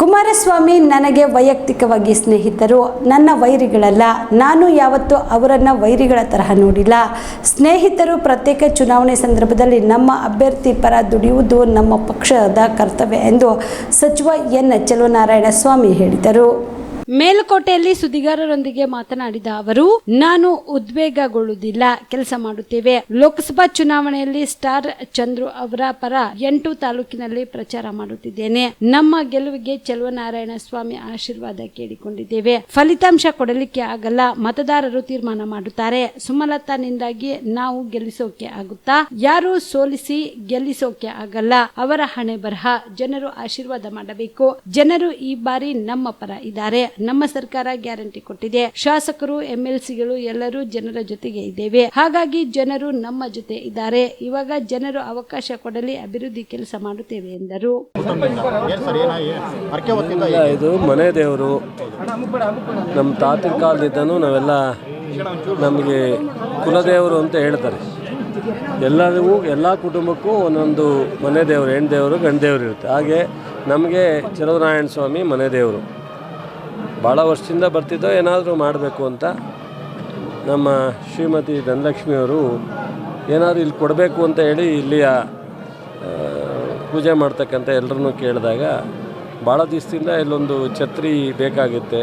ಕುಮಾರಸ್ವಾಮಿ ನನಗೆ ವೈಯಕ್ತಿಕವಾಗಿ ಸ್ನೇಹಿತರು, ನನ್ನ ವೈರಿಗಳಲ್ಲ. ನಾನು ಯಾವತ್ತೂ ಅವರನ್ನು ವೈರಿಗಳ ತರಹ ನೋಡಿಲ್ಲ. ಸ್ನೇಹಿತರು. ಪ್ರತ್ಯೇಕ ಚುನಾವಣೆ ಸಂದರ್ಭದಲ್ಲಿ ನಮ್ಮ ಅಭ್ಯರ್ಥಿ ಪರ ದುಡಿಯುವುದು ನಮ್ಮ ಪಕ್ಷದ ಕರ್ತವ್ಯ ಎಂದು ಸಚಿವ ಎನ್ ಚೆಲುವನಾರಾಯಣಸ್ವಾಮಿ ಹೇಳಿದರು. ಮೇಲುಕೋಟೆಯಲ್ಲಿ ಸುದ್ದಿಗಾರರೊಂದಿಗೆ ಮಾತನಾಡಿದ ಅವರು, ನಾನು ಉದ್ವೇಗಗೊಳ್ಳುವುದಿಲ್ಲ, ಕೆಲಸ ಮಾಡುತ್ತೇವೆ. ಲೋಕಸಭಾ ಚುನಾವಣೆಯಲ್ಲಿ ಸ್ಟಾರ್ ಚಂದ್ರು ಅವರ ಪರ 8 ತಾಲೂಕಿನಲ್ಲಿ ಪ್ರಚಾರ ಮಾಡುತ್ತಿದ್ದೇನೆ. ನಮ್ಮ ಗೆಲುವಿಗೆ ಚೆಲುವನಾರಾಯಣಸ್ವಾಮಿ ಆಶೀರ್ವಾದ ಕೇಳಿಕೊಂಡಿದ್ದೇವೆ. ಫಲಿತಾಂಶ ಕೊಡಲಿಕ್ಕೆ ಆಗಲ್ಲ, ಮತದಾರರು ತೀರ್ಮಾನ ಮಾಡುತ್ತಾರೆ. ಸುಮಲತಾನಿಂದಾಗಿ ನಾವು ಗೆಲ್ಲಿಸೋಕೆ ಆಗುತ್ತಾ? ಯಾರು ಸೋಲಿಸಿ ಗೆಲ್ಲಿಸೋಕೆ ಆಗಲ್ಲ. ಅವರ ಹಣೆ ಬರಹ. ಜನರು ಆಶೀರ್ವಾದ ಮಾಡಬೇಕು. ಜನರು ಈ ಬಾರಿ ನಮ್ಮ ಪರ ಇದ್ದಾರೆ. ನಮ್ಮ ಸರ್ಕಾರ ಗ್ಯಾರಂಟಿ ಕೊಟ್ಟಿದೆ. ಶಾಸಕರು, ಎಂಎಲ್ಸಿಗಳು ಎಲ್ಲರೂ ಜನರ ಜೊತೆಗೆ ಇದ್ದೇವೆ. ಹಾಗಾಗಿ ಜನರು ನಮ್ಮ ಜೊತೆ ಇದ್ದಾರೆ. ಇವಾಗ ಜನರು ಅವಕಾಶ ಕೊಡಲಿ, ಅಭಿವೃದ್ಧಿ ಕೆಲಸ ಮಾಡುತ್ತೇವೆ ಎಂದರು. ಇದು ಮನೆ ದೇವರು. ನಮ್ಮ ತಾತನ ಕಾಲದಿಂದನೂ ನಾವೆಲ್ಲ ನಮಗೆ ಕುಲದೇವರು ಅಂತ ಹೇಳ್ತಾರೆ. ಎಲ್ಲರಿಗೂ ಎಲ್ಲ ಕುಟುಂಬಕ್ಕೂ ಒಂದೊಂದು ಮನೆ ದೇವರು, ಹೆಣ್ಣು ದೇವರು, ಗಂಡು ದೇವರು ಇರುತ್ತೆ. ಹಾಗೆ ನಮಗೆ ಚೆಲುವನಾರಾಯಣ ಸ್ವಾಮಿ ಮನೆ ದೇವರು. ಭಾಳ ವರ್ಷದಿಂದ ಬರ್ತಿದ್ದೋ ಏನಾದರೂ ಮಾಡಬೇಕು ಅಂತ ನಮ್ಮ ಶ್ರೀಮತಿ ಧನಲಕ್ಷ್ಮಿಯವರು ಏನಾದರೂ ಇಲ್ಲಿ ಕೊಡಬೇಕು ಅಂತ ಹೇಳಿ ಇಲ್ಲಿಯ ಪೂಜೆ ಮಾಡ್ತಕ್ಕಂಥ ಎಲ್ಲರನ್ನೂ ಕೇಳಿದಾಗ ಭಾಳ ದಿವಸದಿಂದ ಇಲ್ಲೊಂದು ಛತ್ರಿ ಬೇಕಾಗುತ್ತೆ,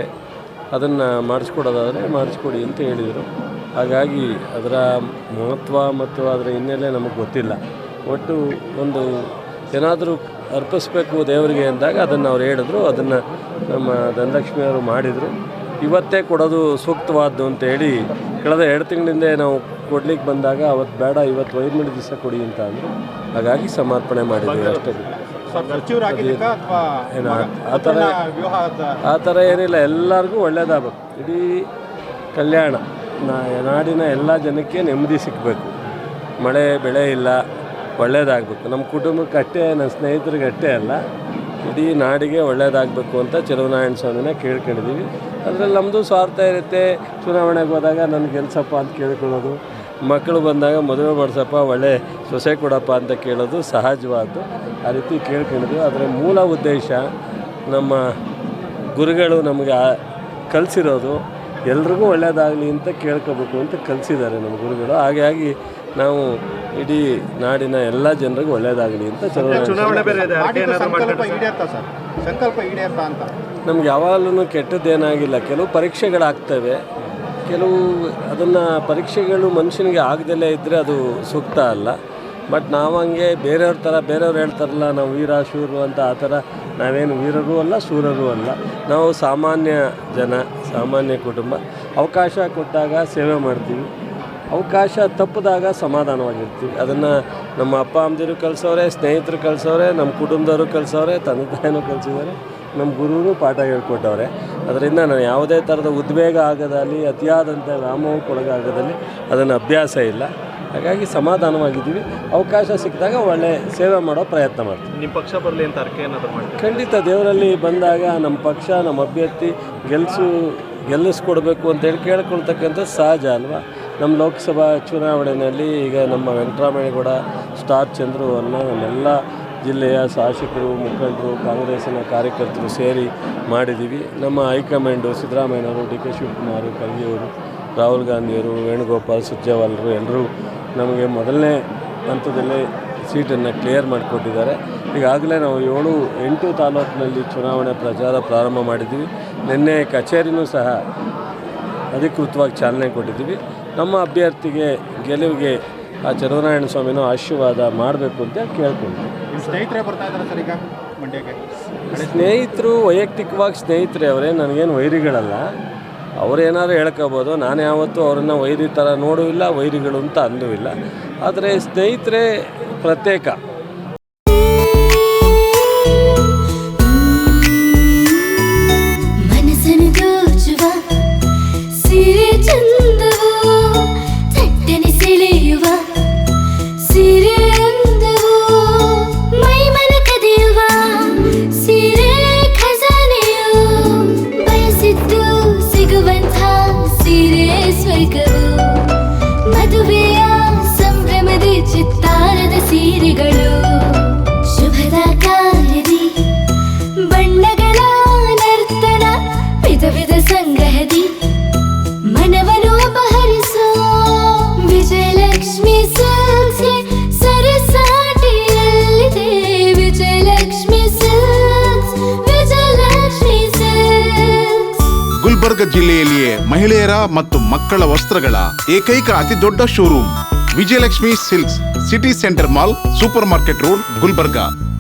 ಅದನ್ನು ಮಾಡಿಸ್ಕೊಡೋದಾದರೆ ಮಾಡಿಸ್ಕೊಡಿ ಅಂತ ಹೇಳಿದರು. ಹಾಗಾಗಿ ಅದರ ಮಹತ್ವ ಮತ್ತು ಅದರ ಹಿನ್ನೆಲೆ ನಮಗೆ ಗೊತ್ತಿಲ್ಲ. ಒಟ್ಟು ಒಂದು ಏನಾದರೂ ಅರ್ಪಿಸ್ಬೇಕು ದೇವರಿಗೆ ಅಂದಾಗ ಅದನ್ನು ಅವ್ರು ಹೇಳಿದ್ರು. ಅದನ್ನು ನಮ್ಮ ಧನಲಕ್ಷ್ಮಿಯವರು ಮಾಡಿದರು. ಇವತ್ತೇ ಕೊಡೋದು ಸೂಕ್ತವಾದ್ದು ಅಂತೇಳಿ ಕಳೆದ 2 ತಿಂಗಳಿಂದ ನಾವು ಕೊಡ್ಲಿಕ್ಕೆ ಬಂದಾಗ ಅವತ್ತು ಬೇಡ, ಇವತ್ತು 5 ದಿವಸ ಕೊಡಿ ಅಂತ ಅಂದರು. ಹಾಗಾಗಿ ಸಮರ್ಪಣೆ ಮಾಡಿದ್ವಿ ಅಷ್ಟೇ. ಆ ಥರ ಏನಿಲ್ಲ. ಎಲ್ಲರಿಗೂ ಒಳ್ಳೆಯದಾಗಬೇಕು. ಇಡೀ ಕಲ್ಯಾಣ ನಾಡಿನ ಎಲ್ಲ ಜನಕ್ಕೆ ನೆಮ್ಮದಿ ಸಿಗಬೇಕು. ಮಳೆ ಬೆಳೆ ಇಲ್ಲ, ಒಳ್ಳೆಯದಾಗಬೇಕು. ನಮ್ಮ ಕುಟುಂಬಕ್ಕೆ ಅಷ್ಟೇ, ನನ್ನ ಸ್ನೇಹಿತರಿಗೆ ಅಷ್ಟೇ ಅಲ್ಲ, ಇಡೀ ನಾಡಿಗೆ ಒಳ್ಳೆಯದಾಗಬೇಕು ಅಂತ ಚೆಲುವನಾರಾಯಣ ಸ್ವಾಮಿನ ಕೇಳ್ಕೊಂಡಿದ್ದೀವಿ. ಅದರಲ್ಲಿ ನಮ್ಮದು ಸ್ವಾರ್ಥ ಇರುತ್ತೆ. ಚುನಾವಣೆಗೆ ಹೋದಾಗ ನನಗೆ ಗೆಲ್ಸಪ್ಪ ಅಂತ ಕೇಳ್ಕೊಳ್ಳೋದು, ಮಕ್ಕಳು ಬಂದಾಗ ಮದುವೆ ಮಾಡಿಸಪ್ಪ, ಒಳ್ಳೆ ಸೊಸೆ ಕೊಡಪ್ಪ ಅಂತ ಕೇಳೋದು ಸಹಜವಾದ್ದು. ಆ ರೀತಿ ಕೇಳ್ಕೊಂಡಿದ್ದೀವಿ. ಅದರ ಮೂಲ ಉದ್ದೇಶ ನಮ್ಮ ಗುರುಗಳು ನಮಗೆ ಕಲಿಸಿರೋದು ಎಲ್ರಿಗೂ ಒಳ್ಳೆಯದಾಗಲಿ ಅಂತ ಕೇಳ್ಕೋಬೇಕು ಅಂತ ಕಲಿಸಿದ್ದಾರೆ ನಮ್ಮ ಗುರುಗಳು. ಹಾಗಾಗಿ ನಾವು ಇಡೀ ನಾಡಿನ ಎಲ್ಲ ಜನರಿಗೂ ಒಳ್ಳೆಯದಾಗಲಿ ಅಂತ ನಮ್ಗೆ ಯಾವಾಗಲೂ ಕೆಟ್ಟದ್ದೇನಾಗಿಲ್ಲ. ಕೆಲವು ಪರೀಕ್ಷೆಗಳಾಗ್ತವೆ, ಕೆಲವು ಅದನ್ನು ಪರೀಕ್ಷೆಗಳು ಮನುಷ್ಯನಿಗೆ ಆಗದಲ್ಲೇ ಇದ್ದರೆ ಅದು ಸೂಕ್ತ ಅಲ್ಲ. ಬಟ್ ನಾವು ಹಂಗೆ ಬೇರೆಯವ್ರ ಥರ, ಬೇರೆಯವ್ರು ಹೇಳ್ತಾರಲ್ಲ ನಾವು ವೀರ ಶೂರು ಅಂತ, ಆ ಥರ ನಾವೇನು ವೀರರೂ ಅಲ್ಲ ಶೂರರೂ ಅಲ್ಲ. ನಾವು ಸಾಮಾನ್ಯ ಜನ, ಸಾಮಾನ್ಯ ಕುಟುಂಬ. ಅವಕಾಶ ಕೊಟ್ಟಾಗ ಸೇವೆ ಮಾಡ್ತೀವಿ, ಅವಕಾಶ ತಪ್ಪಿದಾಗ ಸಮಾಧಾನವಾಗಿರ್ತೀವಿ. ಅದನ್ನು ನಮ್ಮ ಅಪ್ಪ ಅಮ್ಮದಿರು ಕಲಿಸೋರೆ, ಸ್ನೇಹಿತರು ಕಲಿಸೋರೆ, ನಮ್ಮ ಕುಟುಂಬದವರು ಕಲಿಸೋರೆ, ತಂದೆ ತಾಯಿನೂ ಕಲಿಸಿದ್ದಾರೆ, ನಮ್ಮ ಗುರುವರು ಪಾಠ ಹೇಳ್ಕೊಟ್ಟವ್ರೆ. ಅದರಿಂದ ನಾನು ಯಾವುದೇ ಥರದ ಉದ್ವೇಗ ಆಗೋದಲ್ಲಿ, ಅತಿಯಾದಂಥ ವ್ಯಾಮೋಹಕ್ಕೊಳಗಾಗೋದಲ್ಲಿ ಅದನ್ನು ಅಭ್ಯಾಸ ಇಲ್ಲ. ಹಾಗಾಗಿ ಸಮಾಧಾನವಾಗಿದ್ದೀವಿ. ಅವಕಾಶ ಸಿಕ್ಕಿದಾಗ ಒಳ್ಳೆ ಸೇವೆ ಮಾಡೋ ಪ್ರಯತ್ನ ಮಾಡ್ತೀವಿ. ನಿಮ್ಮ ಪಕ್ಷ ಬರಲಿ ಅಂತ ಅರ್ಕೆ ಏನಾದರೂ ಮಾಡಿ? ಖಂಡಿತ ದೇವರಲ್ಲಿ ಬಂದಾಗ ನಮ್ಮ ಪಕ್ಷ, ನಮ್ಮ ಅಭ್ಯರ್ಥಿ ಗೆಲ್ಲಿಸ್ಕೊಡ್ಬೇಕು ಅಂತೇಳಿ ಕೇಳ್ಕೊಳ್ತಕ್ಕಂಥ ಸಹಜ ಅಲ್ವಾ. ನಮ್ಮ ಲೋಕಸಭಾ ಚುನಾವಣೆಯಲ್ಲಿ ಈಗ ನಮ್ಮ ವೆಂಕಟರಾಮಯ್ಯಗೌಡ, ಸ್ಟಾರ್ ಚಂದ್ರುವನ್ನು ನಮ್ಮೆಲ್ಲ ಜಿಲ್ಲೆಯ ಶಾಸಕರು, ಮುಖಂಡರು, ಕಾಂಗ್ರೆಸ್ಸಿನ ಕಾರ್ಯಕರ್ತರು ಸೇರಿ ಮಾಡಿದ್ದೀವಿ. ನಮ್ಮ ಹೈಕಮಾಂಡು ಸಿದ್ದರಾಮಯ್ಯನವರು, ಡಿ ಕೆ ಶಿವಕುಮಾರ್, ಖರ್ಗೆಯವರು, ರಾಹುಲ್ ಗಾಂಧಿಯವರು, ವೇಣುಗೋಪಾಲ್, ಸುರ್ಜೇವಾಲರು ಎಲ್ಲರೂ ನಮಗೆ ಮೊದಲನೇ ಹಂತದಲ್ಲೇ ಸೀಟನ್ನು ಕ್ಲಿಯರ್ ಮಾಡಿಕೊಟ್ಟಿದ್ದಾರೆ. ಈಗಾಗಲೇ ನಾವು 7-8 ತಾಲೂಕಿನಲ್ಲಿ ಚುನಾವಣೆ ಪ್ರಚಾರ ಪ್ರಾರಂಭ ಮಾಡಿದ್ದೀವಿ. ನಿನ್ನೆ ಕಚೇರಿನೂ ಸಹ ಅಧಿಕೃತವಾಗಿ ಚಾಲನೆ ಕೊಟ್ಟಿದ್ದೀವಿ. ನಮ್ಮ ಅಭ್ಯರ್ಥಿಗೆ ಗೆಲುವಿಗೆ ಆ ಚೆಲುವನಾರಾಯಣ ಸ್ವಾಮಿನೂ ಆಶೀರ್ವಾದ ಮಾಡಬೇಕು ಅಂತ ಕೇಳ್ಕೊಂಡ್ವಿ. ಸ್ನೇಹಿತರೇ ಬರ್ತಾ ಇದ್ದಾರೆ ಸರ್ ಈಗ ಮಂಡ್ಯಕ್ಕೆ? ಸ್ನೇಹಿತರು ವೈಯಕ್ತಿಕವಾಗಿ ಸ್ನೇಹಿತರೆ ಅವರೇ, ನನಗೇನು ವೈರಿಗಳಲ್ಲ. ಅವರೇನಾದ್ರು ಹೇಳ್ಕೋಬೋದು. ನಾನು ಯಾವತ್ತೂ ಅವರನ್ನು ವೈರಿ ಥರ ನೋಡೂ ಇಲ್ಲ, ವೈರಿಗಳು ಅಂತ ಅಂದೂ ಇಲ್ಲ. ಆದರೆ ಸ್ನೇಹಿತರೇ ಪ್ರತ್ಯೇಕ. ಮದುವೆಯ ಸಂಭ್ರಮದ ಚಿತ್ತಾರದ ಸೀರೆಗಳು ಸ್ನೇಹದಿ ಮನವನ್ನು ಅಪಹರಿಸೋ ವಿಜಯಲಕ್ಷ್ಮಿ ಸಿಲ್ಕ್ಸ್ಗೆ ಸರಿಸಾಟಿಯಲ್ಲಿದೆ. Vijayalakshmi Silks, Vijayalakshmi Silks. ಗುಲ್ಬರ್ಗ ಜಿಲ್ಲೆಯಲ್ಲಿಯೇ ಮಹಿಳೆಯರ ಮತ್ತು ಮಕ್ಕಳ ವಸ್ತ್ರಗಳ ಏಕೈಕ ಅತಿ ದೊಡ್ಡ showroom Vijayalakshmi Silks, city centre mall, supermarket road, Gulbarga.